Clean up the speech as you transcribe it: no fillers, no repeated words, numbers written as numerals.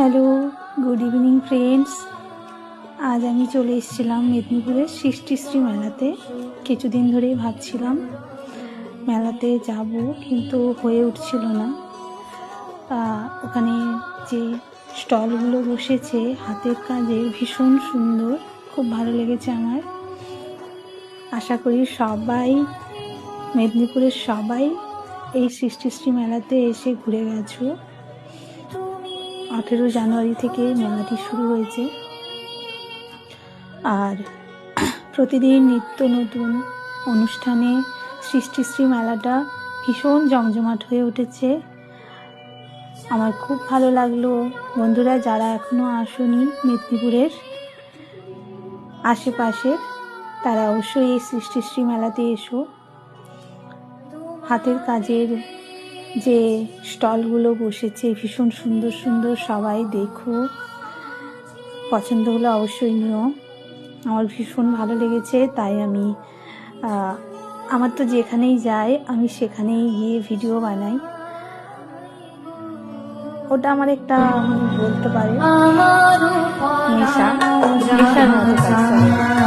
Hello, good evening friends. আজ আমি চলে এসেছিলাম মেদিনীপুরের সৃষ্টিশ্রী মেলাতে। কিছুদিন ধরেই ভাবছিলাম মেলাতে যাব, কিন্তু হয়ে উঠছিল না। ওখানে যে স্টলগুলো বসেছে হাতের কাজে, ভীষণ সুন্দর, খুব ভালো লেগেছে আমার। আশা করি সবাই, মেদিনীপুরের সবাই এই সৃষ্টিশ্রী মেলাতে এসে ঘুরে গেছো। 18 জানুয়ারি থেকে মেলাটি শুরু হয়েছে, আর প্রতিদিন নিত্য নতুন অনুষ্ঠানে সৃষ্টিশ্রী মেলাটা ভীষণ জমজমাট হয়ে উঠেছে। আমার খুব ভালো লাগলো। বন্ধুরা, যারা এখনো আসোনি মেদিনীপুরের আশেপাশের, তারা অবশ্যই এই সৃষ্টিশ্রী মেলাতে এসো। হাতের কাজের যে স্টলগুলো বসেছে ভীষণ সুন্দর সুন্দর, সবাই দেখো, পছন্দ হলে অবশ্যই নিও। আমার ভীষণ ভালো লেগেছে, তাই আমি আমার তো যেখানেই যাই আমি সেখানেই গিয়ে ভিডিও বানাই। ওটা আমার একটা, বলতে পারে, নেশার মতো কাজ।